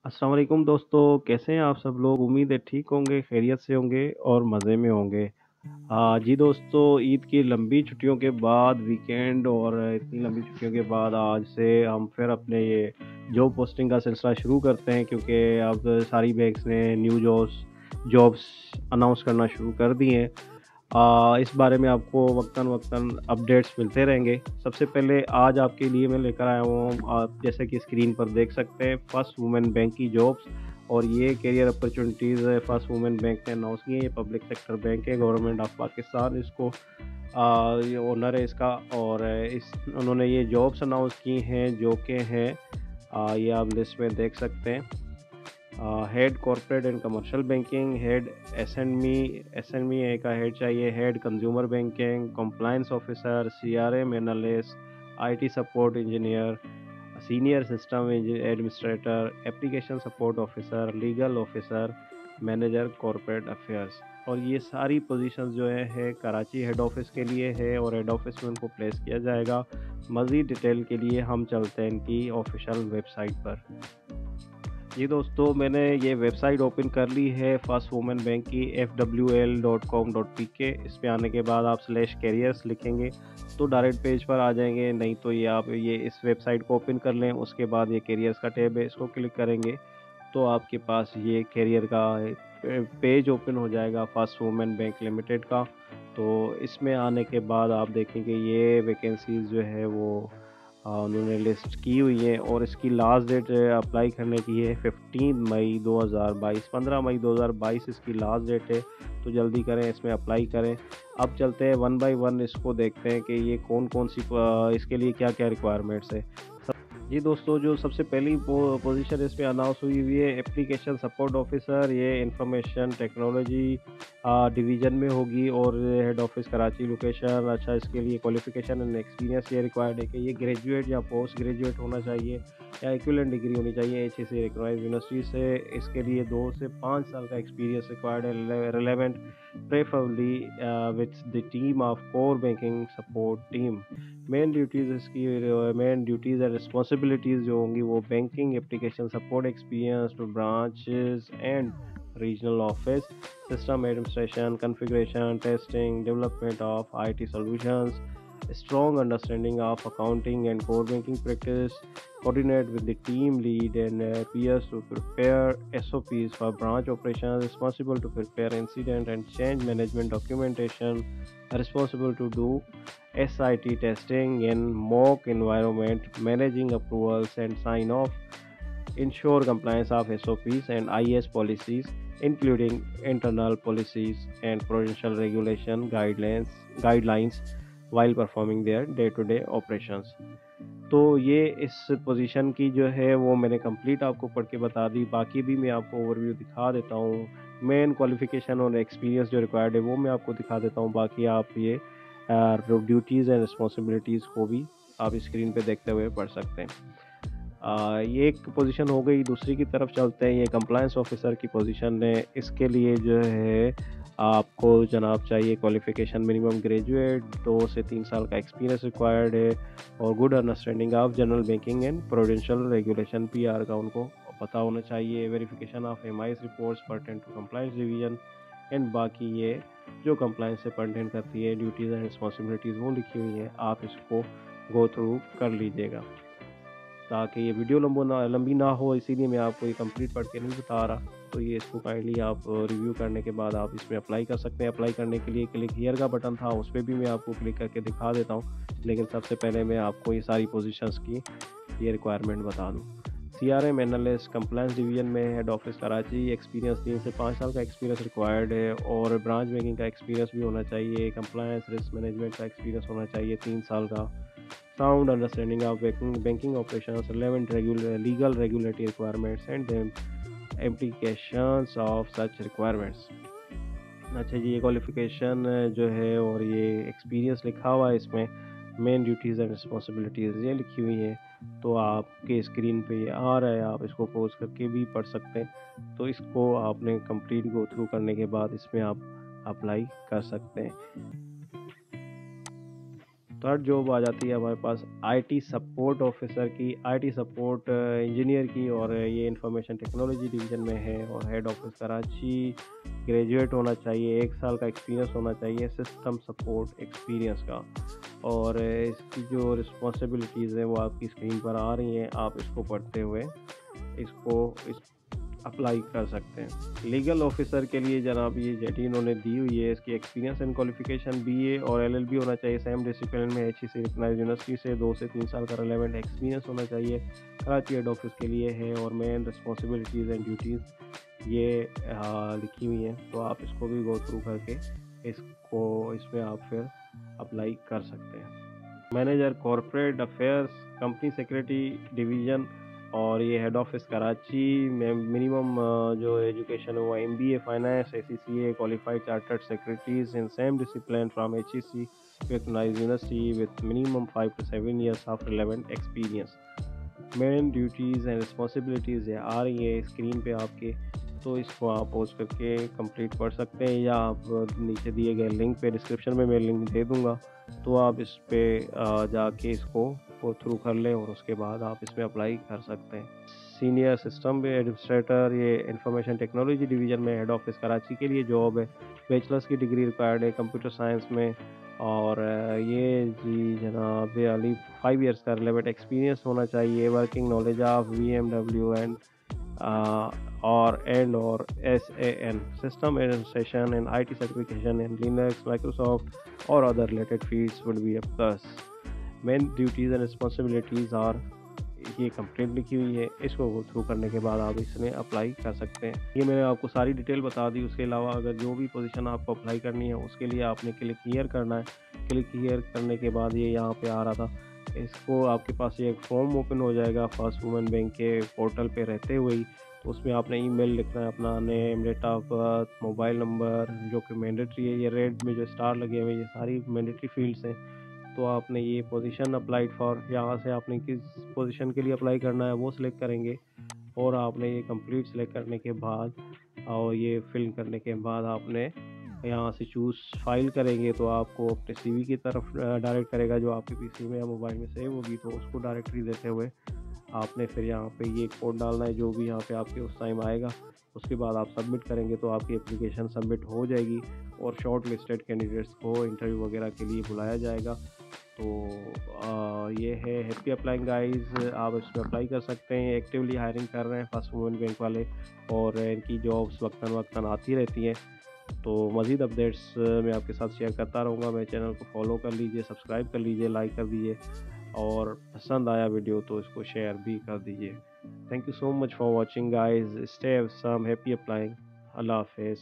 अस्सलाम वालेकुम दोस्तों, कैसे हैं आप सब लोग? उम्मीद है ठीक होंगे, खैरियत से होंगे और मज़े में होंगे। जी दोस्तों, ईद की लंबी छुट्टियों के बाद वीकेंड और इतनी लंबी छुट्टियों के बाद आज से हम फिर अपने ये जॉब पोस्टिंग का सिलसिला शुरू करते हैं, क्योंकि अब सारी बैंक्स ने न्यू जॉब्स जॉब्स अनाउंस करना शुरू कर दिए हैं। इस बारे में आपको वक्तन-वक्तन अपडेट्स मिलते रहेंगे। सबसे पहले आज आपके लिए मैं लेकर आया हूँ, आप जैसे कि स्क्रीन पर देख सकते हैं, फर्स्ट वुमेन बैंक की जॉब्स। और ये career opportunities first women bank ने अनाउंस की है। ये पब्लिक सेक्टर बैंक है, गवर्नमेंट ऑफ पाकिस्तान इसको ये ओनर है इसका। और इस उन्होंने ये जॉब्स अनाउंस की हैं जो कि हैं, ये आप लिस्ट में देख सकते हैं। Head corporate and commercial banking, head एसएनमी ए का हेड चाहिए, head consumer banking, compliance officer, CRM analyst, IT support engineer, senior system administrator, application support officer, legal officer, manager corporate affairs. और ये सारी पोजीशंस जो है कराची हेड ऑफिस के लिए है और हेड ऑफिस में उनको प्लेस किया जाएगा। मज़ीद डिटेल के लिए हम चलते हैं इनकी ऑफिशियल वेबसाइट पर। जी दोस्तों, मैंने ये वेबसाइट ओपन कर ली है फर्स्ट वुमेन बैंक की, fwl.com.pk। इस पे आने के बाद आप स्लैश कैरियर्स लिखेंगे तो डायरेक्ट पेज पर आ जाएंगे। नहीं तो ये आप ये इस वेबसाइट को ओपन कर लें, उसके बाद ये कैरियर्स का टैब है, इसको क्लिक करेंगे तो आपके पास ये कैरियर का पेज ओपन हो जाएगा फर्स्ट वुमेन बैंक लिमिटेड का। तो इसमें आने के बाद आप देखेंगे ये वैकेंसीज जो है वो उन्होंने लिस्ट की हुई है। और इसकी लास्ट डेट अप्लाई करने की है 15 मई 2022, 15 मई 2022 इसकी लास्ट डेट है। तो जल्दी करें, इसमें अप्लाई करें। अब चलते हैं वन बाय वन, इसको देखते हैं कि ये कौन कौन सी इसके लिए क्या क्या रिक्वायरमेंट्स है। जी दोस्तों, जो सबसे पहली पोजीशन इस पे अनाउंस हुई है एप्लीकेशन सपोर्ट ऑफिसर, ये इंफॉर्मेशन टेक्नोलॉजी डिवीज़न में होगी और हेड ऑफिस कराची लोकेशन। अच्छा, इसके लिए क्वालिफिकेशन एंड एक्सपीरियंस ये रिक्वायर्ड है कि ये ग्रेजुएट या पोस्ट ग्रेजुएट होना चाहिए या इक्विवेलेंट डिग्री होनी चाहिए एचएससी रिकॉग्नाइज्ड यूनिवर्सिटी से। इसके लिए 2 से 5 साल का एक्सपीरियंस रिक्वायर्ड है, relevant preferably with the team of core banking support team. Main duties and responsibilities जो होंगी वो banking application support experience two branches and regional office, system administration, configuration, testing, development of IT solutions, strong understanding of accounting and core banking practice, coordinate with the team lead and peers to prepare SOPs for branch operations, responsible to prepare incident and change management documentation, responsible to do SIT testing in mock environment, managing approvals and sign off, ensure compliance of SOPs and IS policies, including internal policies and prudential regulation guidelines while performing their day-to-day operations। तो ये इस position की जो है वो मैंने complete आपको पढ़ के बता दी। बाकी भी मैं आपको ओवरव्यू दिखा देता हूँ। मेन क्वालिफिकेशन और एक्सपीरियंस जो रिक्वायर्ड है वो मैं आपको दिखा देता हूँ। बाकी आप ये ड्यूटीज़ एंड रिस्पॉन्सिबिलिटीज़ को भी आप स्क्रीन पे देखते हुए पढ़ सकते हैं। ये एक पोजीशन हो गई। दूसरी की तरफ चलते हैं, ये कंप्लायंस ऑफिसर की पोजीशन है। इसके लिए जो है आपको जनाब चाहिए क्वालिफिकेशन मिनिमम ग्रेजुएट, 2 से 3 साल का एक्सपीरियंस रिक्वायर्ड है और good understanding of general banking and prudential regulation PR का उनको पता होना चाहिए। Verification of MIS reports pertinent to compliance division and बाकी ये जो कंप्लायंस से परटेंट करती है ड्यूटीज़ एंड रिस्पॉन्सिबिलिटीज़ वो लिखी हुई हैं, आप इसको गो थ्रू कर लीजिएगा ताकि ये वीडियो लंबी ना हो। इसीलिए मैं आपको ये कंप्लीट पढ़ के नहीं बता रहा। तो ये इसको काइंडली आप रिव्यू करने के बाद आप इसमें अप्लाई कर सकते हैं। अप्लाई करने के लिए क्लिक हियर का बटन था, उस पर भी मैं आपको क्लिक करके दिखा देता हूँ। लेकिन सबसे पहले मैं आपको ये सारी पोजीशंस की ये रिक्वायरमेंट बता दूँ। सीआरएम एनालिस्ट, कंप्लायंस डिवीजन में हेड ऑफिस कराची, एक्सपीरियंस 3 से 5 साल का एक्सपीरियंस रिक्वायर्ड है और ब्रांच बैंकिंग का एक्सपीरियंस भी होना चाहिए। कंप्लायंस रिस्क मैनेजमेंट का एक्सपीरियंस होना चाहिए 3 साल का। sound understanding of banking operations, relevant legal regulatory requirements and the implications of such requirements। अच्छा जी, ये क्वालिफिकेशन जो है और ये एक्सपीरियंस लिखा हुआ है इसमें। मेन ड्यूटीज़ एंड रिस्पॉन्सिबिलिटीज़ ये लिखी हुई हैं। तो आपके स्क्रीन पे ये आ रहा है, आप इसको पॉज करके भी पढ़ सकते हैं। तो इसको आपने कंप्लीट गो थ्रू करने के बाद इसमें आप अप्लाई कर सकते हैं। थर्ड जॉब आ जाती है हमारे पास आईटी सपोर्ट ऑफिसर की, आईटी सपोर्ट इंजीनियर की, और ये इंफॉर्मेशन टेक्नोलॉजी डिवीज़न में है और हेड ऑफिस कराची। ग्रेजुएट होना चाहिए, 1 साल का एक्सपीरियंस होना चाहिए सिस्टम सपोर्ट एक्सपीरियंस का। और इसकी जो रिस्पॉन्सिबिलिटीज़ हैं वो आपकी स्क्रीन पर आ रही हैं, आप इसको पढ़ते हुए इस अप्लाई कर सकते हैं। लीगल ऑफिसर के लिए जनाब ये जेडी इन्होंने दी हुई है, इसकी एक्सपीरियंस एंड क्वालिफिकेशन बीए और एलएलबी होना चाहिए, सेम डिसिप्लिन में एचईसी रिकग्नाइज्ड यूनिवर्सिटी से 2 से 3 साल का रेलेवेंट एक्सपीरियंस होना चाहिए। कराची हेड ऑफिस के लिए है और मेन रिस्पॉन्सिबिलिटीज़ एंड ड्यूटीज़ ये लिखी हुई हैं, तो आप इसको भी गो थ्रू करके इसमें आप फिर अप्लाई कर सकते हैं। Manager corporate affairs company secretary division, और ये हेड ऑफिस कराची में मिनिमम जो एजुकेशन है वो MBA finance ACCA qualified chartered secretaries in same discipline from HEC recognised university with minimum 5 to 7 years of relevant experience. Main duties and responsibilities आ रही है screen पे आपके, तो इसको आप पोज करके कंप्लीट पढ़ सकते हैं, या आप नीचे दिए गए लिंक पे डिस्क्रिप्शन में मैं लिंक दे दूंगा, तो आप इस पे जाके इसको गो थ्रू कर लें और उसके बाद आप इसमें अप्लाई कर सकते हैं। सीनियर सिस्टम एडमिनिस्ट्रेटर, ये इंफॉर्मेशन टेक्नोलॉजी डिवीज़न में हेड ऑफिस कराची के लिए जॉब है। बैचलर्स की डिग्री रिक्वायर्ड है कंप्यूटर साइंस में, और ये जी जनाब अली 5 years का रिलेवेंट एक्सपीरियंस होना चाहिए। Working knowledge of VMW and और SAN system administration and IT certification in Linux, Microsoft or other related fields would be a plus. Main duties and responsibilities are, ये complaint लिखी हुई है, इसको go through करने के बाद आप इसमें अप्लाई कर सकते हैं। ये मैंने आपको सारी डिटेल बता दी। उसके अलावा अगर जो भी पोजीशन आपको अप्लाई करनी है उसके लिए आपने क्लिक हियर करना है। क्लिक हियर करने के बाद ये यहाँ पे आ रहा था, इसको आपके पास ये एक फॉर्म ओपन हो जाएगा फर्स्ट वुमेन बैंक के पोर्टल पे रहते हुए ही। तो उसमें आपने ईमेल लिखना है, अपना name, date of birth, mobile number, जो कि मैंडेटरी है। ये रेड में जो स्टार लगे हुए हैं ये सारी मैंडेटरी फील्ड्स हैं। तो आपने ये पोजीशन अप्लाइड फॉर, यहाँ से आपने किस पोजीशन के लिए अप्लाई करना है वो सिलेक्ट करेंगे, और आपने ये कंप्लीट सेलेक्ट करने के बाद और ये फिल करने के बाद आपने यहाँ से चूज़ फाइल करेंगे, तो आपको अपने सीवी की तरफ डायरेक्ट करेगा, जो आपके पीसी में या मोबाइल में सेव होगी। तो उसको डायरेक्टरी देते हुए आपने फिर यहाँ पे ये कोड डालना है जो भी यहाँ पे आपके उस टाइम आएगा। उसके बाद आप सबमिट करेंगे तो आपकी एप्लीकेशन सबमिट हो जाएगी और शॉर्ट लिस्टेड कैंडिडेट्स को इंटरव्यू वगैरह के लिए बुलाया जाएगा। तो ये है हैप्पी अप्लाइंग गाइस, आप इसमें अप्लाई कर सकते हैं। एक्टिवली हायरिंग कर रहे हैं फर्स्ट वुमेन बैंक वाले, और इनकी जॉब्स वक्तन वक्तन आती रहती हैं। तो मज़ीद अपडेट्स मैं आपके साथ शेयर करता रहूँगा। मेरे चैनल को फॉलो कर लीजिए, सब्सक्राइब कर लीजिए, लाइक कर दीजिए, और पसंद आया वीडियो तो इसको शेयर भी कर दीजिए। Thank you so much for watching guys, stay some, happy applying, अल्लाह हाफिज़।